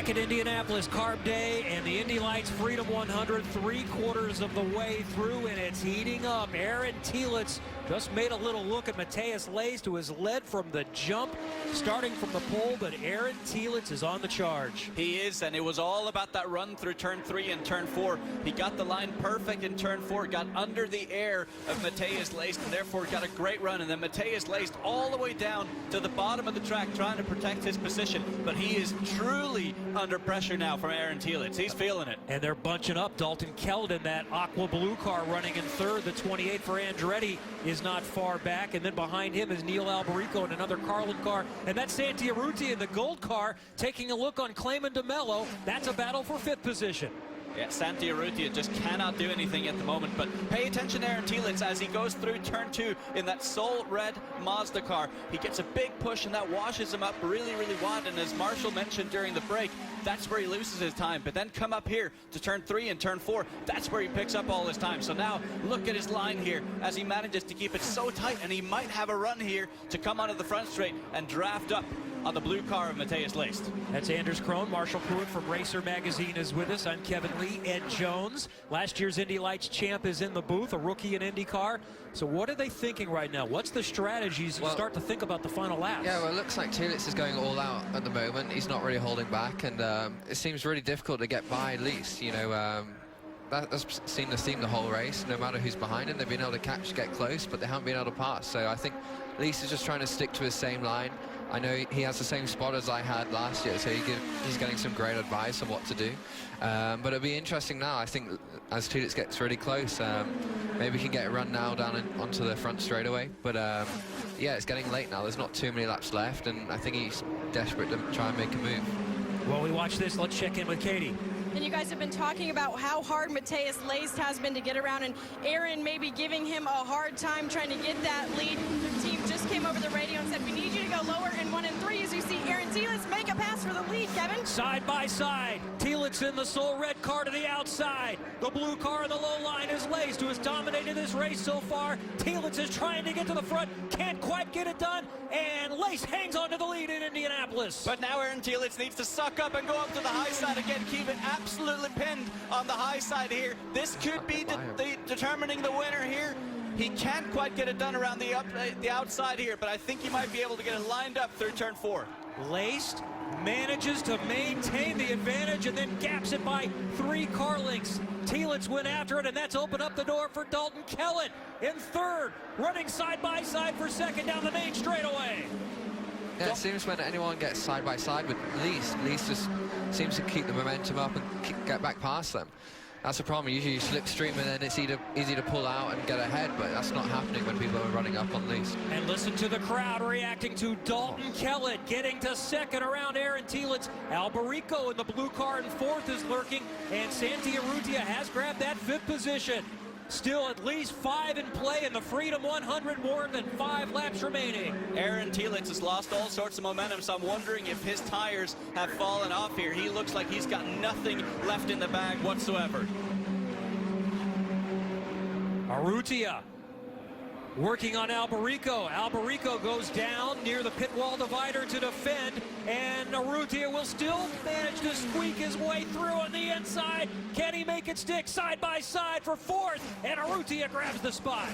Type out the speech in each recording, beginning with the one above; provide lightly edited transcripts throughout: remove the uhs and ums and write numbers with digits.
Back at Indianapolis, Carb Day, and the Indylights Freedom 100, 3/4 of the way through, and it's heating up. Aaron Telitz just made a little look at Matheus Leist, who has led from the jump, starting from the pole, but Aaron Telitz is on the charge. He is, and it was all about that run through turn 3 and turn 4. He got the line perfect in turn 4, got under the air of Matheus Leist, and therefore got a great run. And then Matheus Leist all the way down to the bottom of the track, trying to protect his position, but he is truly under pressure now from Aaron Telitz. He's feeling it. And they're bunching up. Dalton Keldon, that aqua blue car, running in third. The 28 for Andretti is not far back, and then behind him is Neil Alberico in another Carlin car, and that's Santi Urrutia in the gold car taking a look on Clayman DeMello. That's a battle for 5th position. Yeah, Santi Urrutia just cannot do anything at the moment, but pay attention to Aaron Telitz as he goes through turn 2 in that Soul Red Mazda car. He gets a big push, and that washes him up really, really wide, and as Marshall mentioned during the break, that's where he loses his time. But then come up here to turn 3 and turn 4, that's where he picks up all his time. So now look at his line here as he manages to keep it so tight, and he might have a run here to come onto the front straight and draft up on the blue car of Matheus Leist. That's Anders Krohn. Marshall Pruitt from Racer Magazine is with us. I'm Kevin Lee. Ed Jones, last year's Indy Lights champ, is in the booth, a rookie in IndyCar. So what are they thinking right now? What's the strategies you start to think about the final laps? Yeah, well, it looks like Telitz is going all out at the moment. He's not really holding back, and it seems really difficult to get by Leist. You know, that's seen the theme the whole race. No matter who's behind him, they've been able to get close, but they haven't been able to pass. So I think Leist is just trying to stick to his same line. I know he has the same spot as I had last year, so he's getting some great advice on what to do. But it'll be interesting now. I think as Telitz gets really close, maybe he can get a run now down onto the front straightaway. But yeah, it's getting late now. There's not too many laps left, and I think he's desperate to try and make a move. Well, we watch this. Let's check in with Katie. And you guys have been talking about how hard Matheus Leist has been to get around, and Aaron maybe giving him a hard time trying to get that lead. The team just came over the radio and said, we need you to go lower in 1 and 3 as you see Aaron Telitz make a pass for the lead, Kevin. Side by side, Telitz in the Soul Red car to the outside. The blue car in the low line is Leist, who has dominated this race so far. Telitz is trying to get to the front, can't quite get it done, and Leist hangs on to the lead in Indianapolis. But now Aaron Telitz needs to suck up and go up to the high side again, keep it absolutely pinned on the high side here. This could be determining the winner here. He can't quite get it done around the outside here, but I think he might be able to get it lined up through turn 4. Leist manages to maintain the advantage and then gaps it by 3 car lengths. Telitz went after it, and that's opened up the door for Dalton Keldon in third, running side by side for second down the main straightaway. Yeah, it seems when anyone gets side by side with Leist just seems to keep the momentum up and get back past them. That's the problem. Usually you slipstream and then it's easy to pull out and get ahead, but that's not happening when people are running up on Leist. And listen to the crowd reacting to Dalton Keldon getting to second around Aaron Telitz. Alberico in the blue car in 4th is lurking, and Santi Urrutia has grabbed that 5th position. Still at least 5 in play in the Freedom 100, more than 5 laps remaining. Aaron Telitz has lost all sorts of momentum, so I'm wondering if his tires have fallen off here. He looks like he's got nothing left in the bag whatsoever. Urrutia working on Alberico. Alberico goes down near the pit wall divider to defend, and Urrutia will still manage to squeak his way through on the inside. Can he make it stick side by side for 4th? And Urrutia grabs the spot.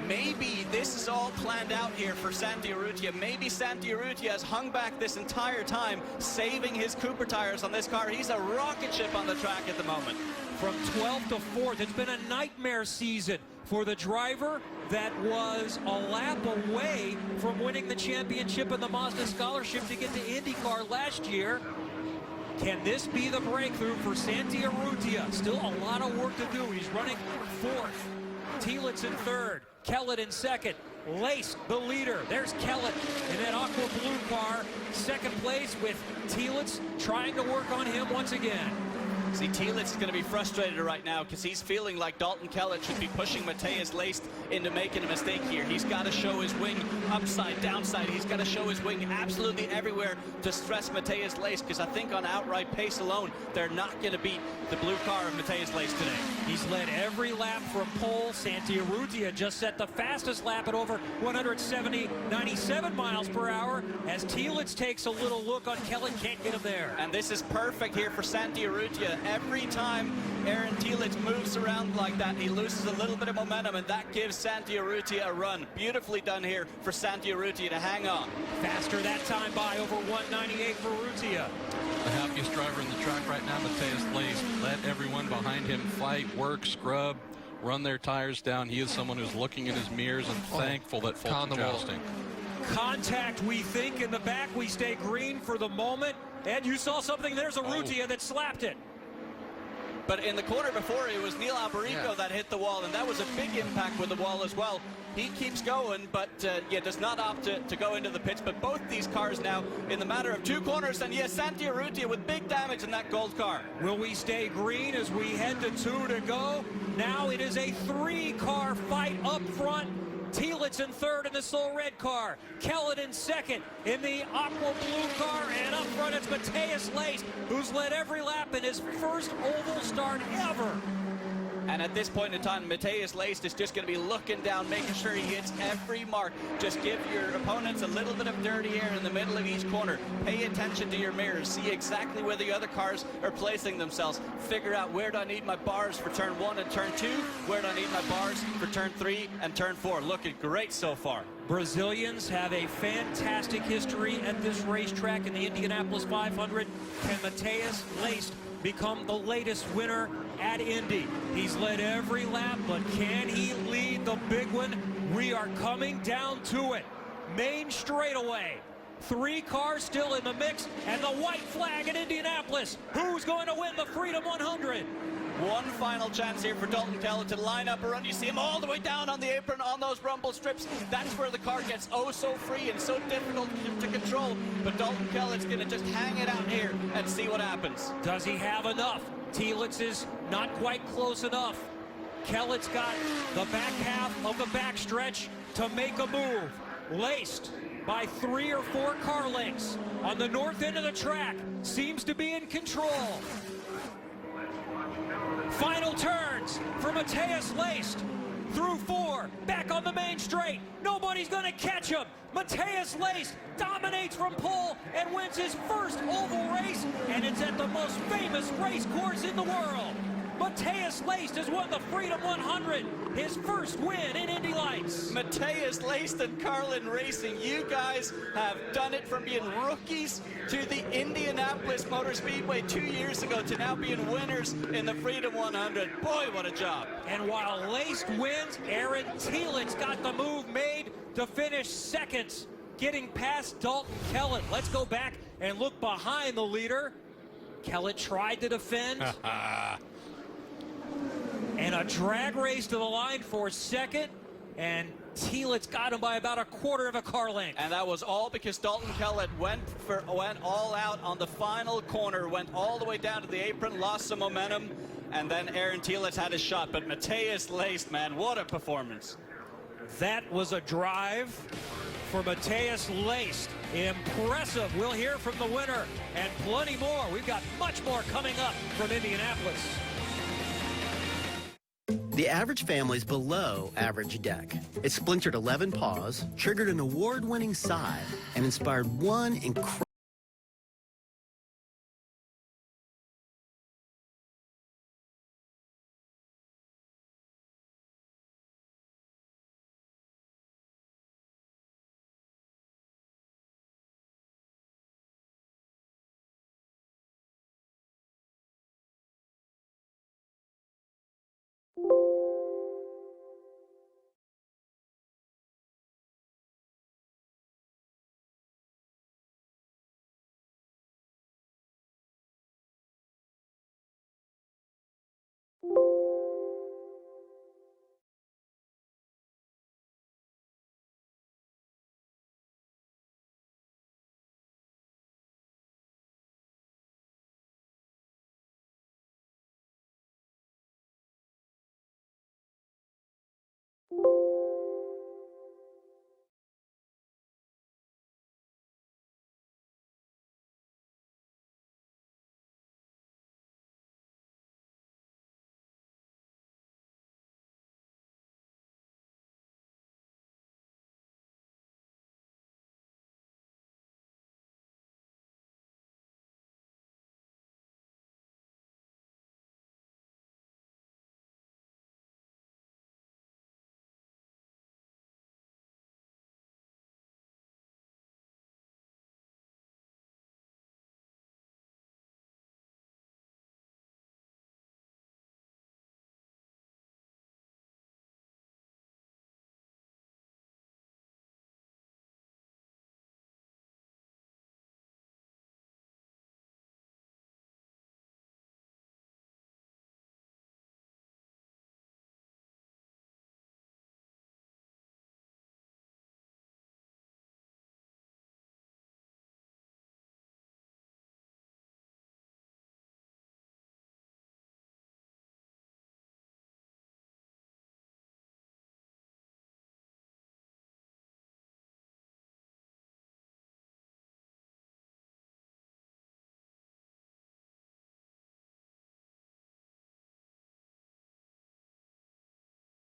Maybe this is all planned out here for Santi Urrutia. Maybe Santi Urrutia has hung back this entire time, saving his Cooper tires on this car. He's a rocket ship on the track at the moment. From 12th to 4th, it's been a nightmare season for the driver that was a lap away from winning the championship and the Mazda Scholarship to get to IndyCar last year. Can this be the breakthrough for Santi Urrutia? Still a lot of work to do. He's running 4th. Telitz in 3rd. Keldon in 2nd. Leist, the leader. There's Keldon in that aqua blue car. 2nd place with Telitz trying to work on him once again. See, Telitz is going to be frustrated right now because he's feeling like Dalton Kellett should be pushing Matheus Leist into making a mistake here. He's got to show his wing upside, downside. He's got to show his wing absolutely everywhere to stress Matheus Leist, because I think on outright pace alone, they're not going to beat the blue car of Matheus Leist today. He's led every lap from pole. Santi Urrutia just set the fastest lap at over 97 miles per hour as Telitz takes a little look on Kellett, can't get him there. And this is perfect here for Santi Urrutia. Every time Aaron Telitz moves around like that, he loses a little bit of momentum, and that gives Santi Urrutia a run. Beautifully done here for Santi Urrutia to hang on. Faster that time by over 198 for Urrutia. The happiest driver in the track right now, Matheus Leist. Let everyone behind him fight, work, scrub, run their tires down. He is someone who's looking in his mirrors and thankful that faulty jousting. Contact, we think, in the back. We stay green for the moment. Ed, you saw something. There's Urrutia that slapped it. But in the corner before, it was Neil Alberico that hit the wall, and that was a big impact with the wall as well. He keeps going, but does not opt to go into the pits. But both these cars now, in the matter of 2 corners, and yes, Santi Urrutia with big damage in that gold car. Will we stay green as we head to 2 to go? Now it is a 3-car fight up front. Telitz in third in the Soul Red car. Kellett in second in the Aqua Blue car. And up front it's Matheus Leist, who's led every lap in his first oval start ever. And at this point in time, Matheus Leist is just going to be looking down, making sure he hits every mark. Just give your opponents a little bit of dirty air in the middle of each corner. Pay attention to your mirrors. See exactly where the other cars are placing themselves. Figure out, where do I need my bars for turn 1 and turn 2? Where do I need my bars for turn 3 and turn 4? Looking great so far. Brazilians have a fantastic history at this racetrack in the Indianapolis 500. Can Matheus Leist become the latest winner at Indy? He's led every lap, but can he lead the big one? We are coming down to it. Main straightaway. 3 cars still in the mix, and the white flag in Indianapolis. Who's going to win the Freedom 100? One final chance here for Dalton Kellett to line up a run. You see him all the way down on the apron on those rumble strips. That's where the car gets oh so free and so difficult to control. But Dalton Kellett's going to just hang it out here and see what happens. Does he have enough? Telitz is not quite close enough. Kellett's got the back half of the backstretch to make a move. Leist by 3 or 4 car lengths on the north end of the track, seems to be in control. Final turns for Matheus Leist. Through 4, back on the main straight. Nobody's going to catch him. Matheus Leist dominates from pole and wins his first oval race, and it's at the most famous race course in the world. Matheus Leist has won the Freedom 100, his first win in Indy Lights. Matheus Leist and Carlin Racing, you guys have done it from being rookies to the Indianapolis Motor Speedway 2 years ago to now being winners in the Freedom 100. Boy, what a job. And while Leist wins, Aaron Telitz got the move made to finish second, getting past Dalton Kellett. Let's go back and look behind the leader. Kellett tried to defend. And a drag race to the line for second, and Telitz got him by about a quarter of a car length. And that was all because Dalton Kellett went all out on the final corner, went all the way down to the apron, lost some momentum, and then Aaron Telitz had his shot. But Matheus Leist, man, what a performance. That was a drive for Matheus Leist. Impressive. We'll hear from the winner and plenty more. We've got much more coming up from Indianapolis. The average family's below average deck. It splintered 11 paws, triggered an award-winning sigh, and inspired one incredible